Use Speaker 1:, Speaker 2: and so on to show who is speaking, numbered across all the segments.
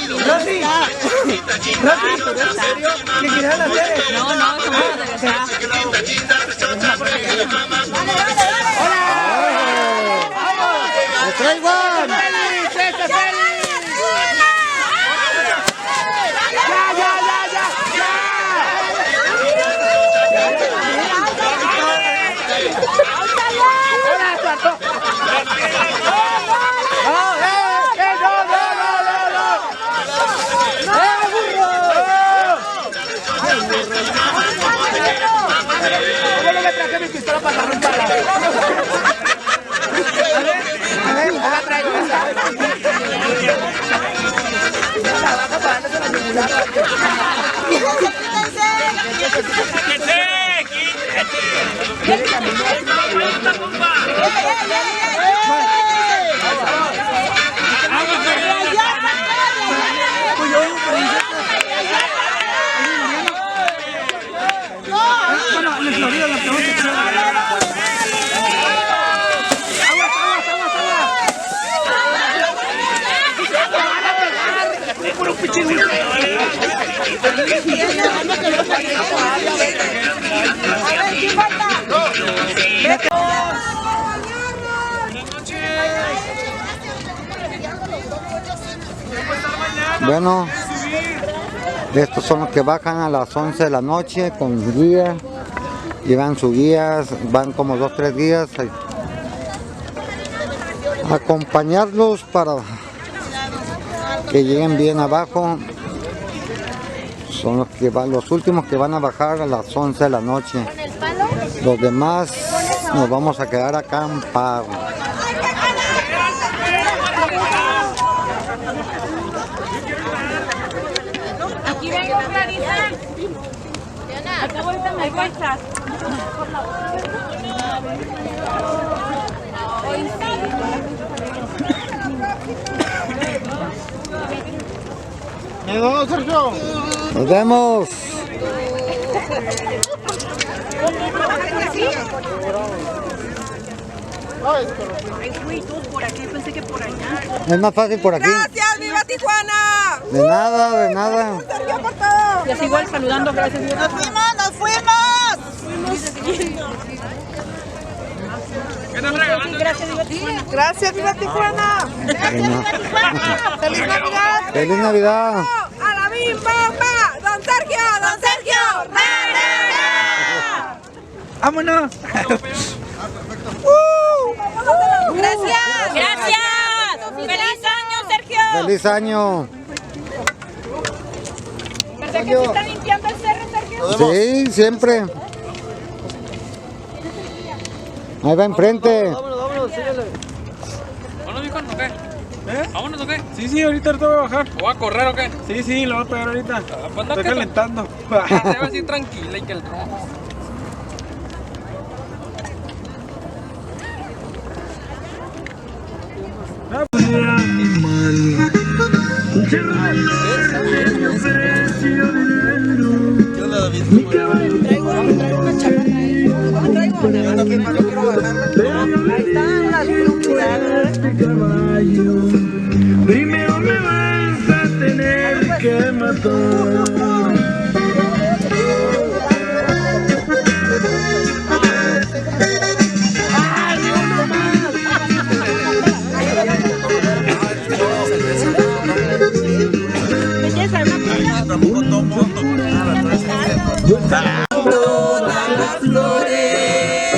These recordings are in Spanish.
Speaker 1: Rosy, ¿en serio? ¿Qué quieres hacer?
Speaker 2: No, eso no es de verdad.
Speaker 3: ¡Le traigo!
Speaker 1: ¿Cómo no me traje mi pistola para romperla? A ver, la traigo.
Speaker 3: Bueno, estos son los que bajan a las 11 de la noche con guía. Llevan sus guías, van como 2 o 3 guías a acompañarlos para que lleguen bien abajo. Son los últimos que van a bajar a las 11 de la noche. Los demás nos vamos a quedar acá acampados.
Speaker 2: Aquí vengo, Clarisa. Acá ahorita me encuentras.
Speaker 1: Sergio.
Speaker 3: Nos vemos.
Speaker 2: Por aquí, pensé que por allá.
Speaker 3: Es más fácil por aquí.
Speaker 4: Gracias, viva Tijuana.
Speaker 3: De nada, de nada.
Speaker 4: Sergio, por todo.
Speaker 2: Y así igual saludando, gracias.
Speaker 4: Nos fuimos, nos fuimos. Gracias, viva Tijuana. Gracias, viva Tijuana. Feliz Navidad.
Speaker 3: ¡Feliz Navidad!
Speaker 4: A la misma bomba. Don Sergio, don Sergio. ¡Ra!
Speaker 1: ¡Vámonos!
Speaker 4: Gracias.
Speaker 2: Gracias. ¡Feliz año, Sergio!
Speaker 3: ¡Feliz año!
Speaker 2: ¿Verdad que se está limpiando el cerro, Sergio?
Speaker 3: Sí, siempre. Ahí va enfrente.
Speaker 1: Vámonos, síguele.
Speaker 5: ¿Vámonos, mijo, o qué? ¿Vámonos o qué?
Speaker 1: Sí, ahorita voy a bajar.
Speaker 5: ¿O va a correr o qué?
Speaker 1: Sí, lo voy a pegar ahorita.
Speaker 5: Pues no,
Speaker 1: Estoy
Speaker 5: que
Speaker 1: calentando.
Speaker 5: te vas a ir tranquila y que el tronco.
Speaker 4: Traigo una chamarra ahí. No traigo nada. ¿Qué más? Yo quiero bajar. Ahí están las luces.
Speaker 6: Primero me vas a tener que matar.
Speaker 4: Todas las flores,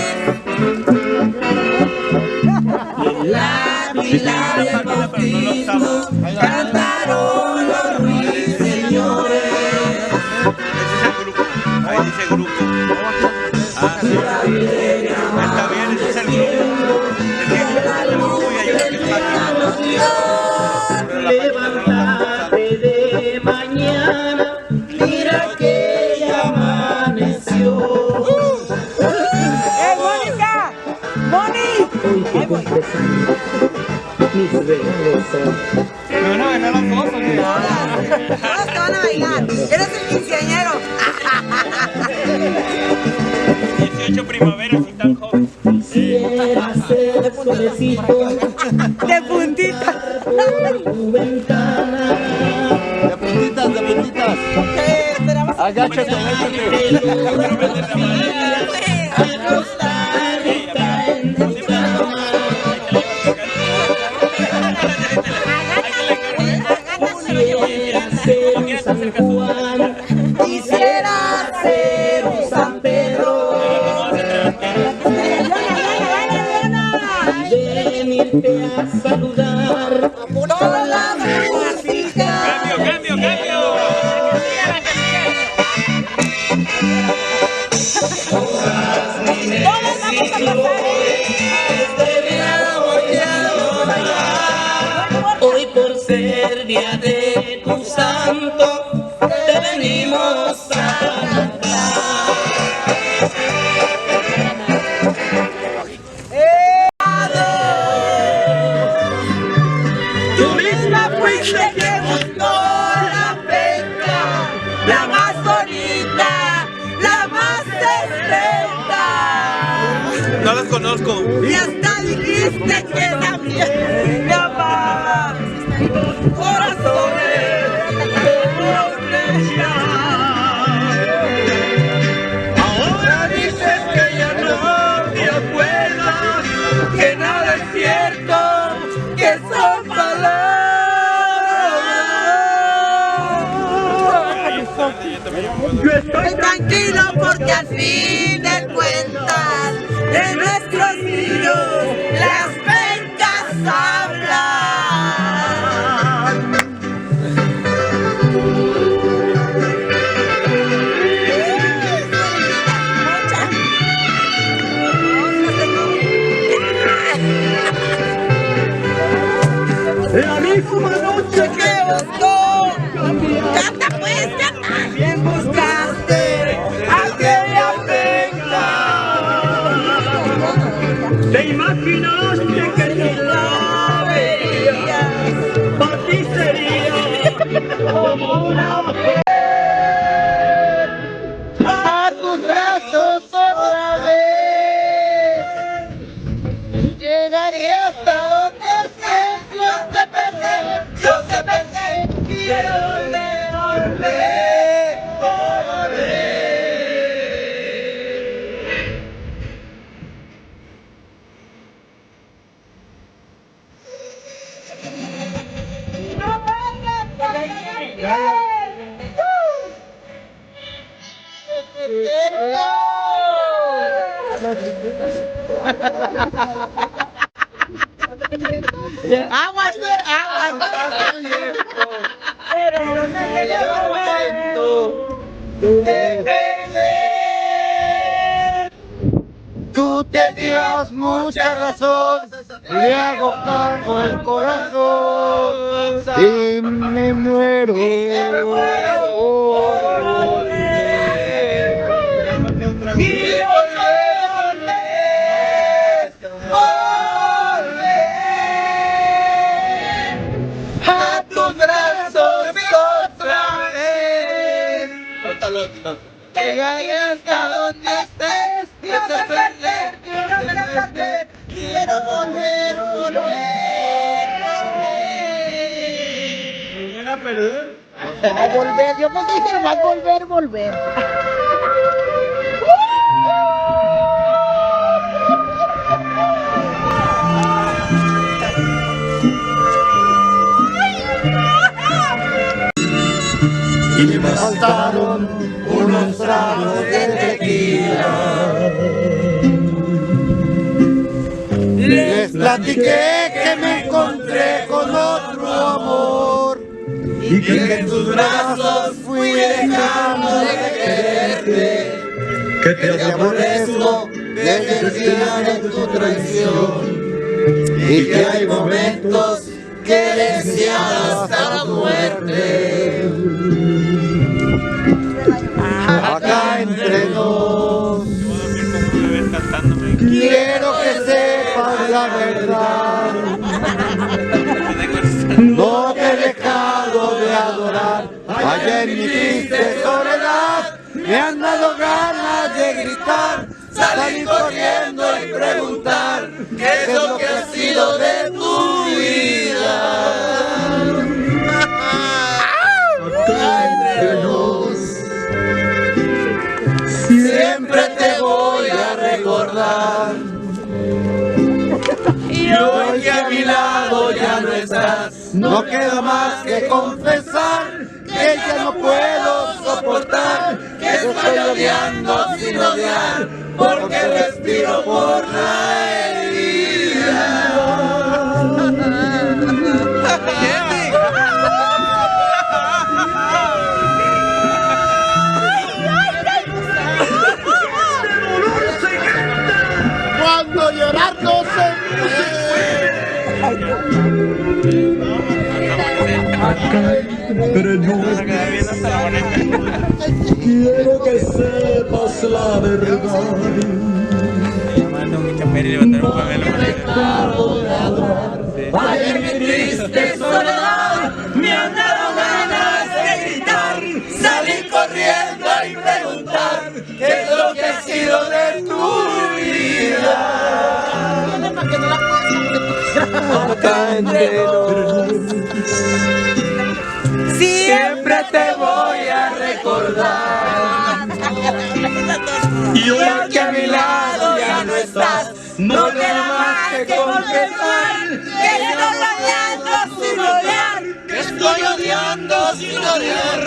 Speaker 4: la pila del bautismo, cantaron los ruiseñores.
Speaker 7: Ahí dice grupo. Ah, sí. Está bien, ese es el grupo.
Speaker 6: Levántate de mañana, mira que ya amaneció.
Speaker 4: ¡Mónica! ¡Moni!
Speaker 6: Hoy te cumples años, mis regalos son.
Speaker 1: ¿Me van a bailar las dos o qué?
Speaker 4: Todos te van a bailar. Eres el quinceañero.
Speaker 7: 18 primaveras y tan joven.
Speaker 6: Quisiera ser solecito
Speaker 4: De puntita.
Speaker 6: por tu ventana.
Speaker 1: Agáchate,
Speaker 4: Quisiera ser un San Pedro, venirte a saludar toda la música.
Speaker 5: Cambio.
Speaker 4: Hoy por ser día de tu santo, te venimos a cantar. Tú misma fuiste quien buscó la penca, la más bonita, la más excelente.
Speaker 7: No las conozco.
Speaker 4: Y hasta dijiste que también me amabas. Corazones ahora dices que ya no te acuerdas, que nada es cierto, que son palabras. Yo estoy tranquilo porque al fin de cuentas de nuestros niños las pencas hablan. La misma noche que buscó, canta pues, canta. Bien buscaste aquella penca. Te imaginaste que te la verías, para ti sería como una mujer. A tus brazos otra vez, llegaré hasta donde estés. Yo te pensé, quiero volver. Aguas, pero no me llegó el momento de perder.
Speaker 3: Tú tenías mucha razón, le hago cargo el corazón y me muero.
Speaker 4: A tus brazos otra vez. Llegaré hasta donde estés. Quiero perder, quiero volver.
Speaker 1: ¿Era perder?
Speaker 4: A volver, yo no dije más volver.
Speaker 3: Y me faltaron unos tragos de tequila. Les platiqué que me encontré con otro amor y que en tus brazos fui dejando de quererte, que te aborrezco desde el día de tu traición y que hay momentos que deseas hasta la muerte. Acá entre nos, quiero que sepas la verdad. No te he dejado de adorar. Allá en mi triste soledad me han dado ganas de gritar, salir corriendo y preguntar qué es lo que ha sido de tu vida. Acá entre nos. No queda más que confesar que ya no puedo soportar, que estoy odiando sin odiar, porque respiro por la herida. Cuando llorar no se
Speaker 6: Quiero que sepas la verdad.
Speaker 4: Ay, en mi triste soledad me han dado ganas de gritar, salir corriendo y preguntar qué es lo que ha sido de tu vida. Acá entre nos, siempre te voy a recordar. Y hoy que a mi lado ya no estás, no queda más que confesar que estoy odiando sin odiar, que estoy odiando sin odiar.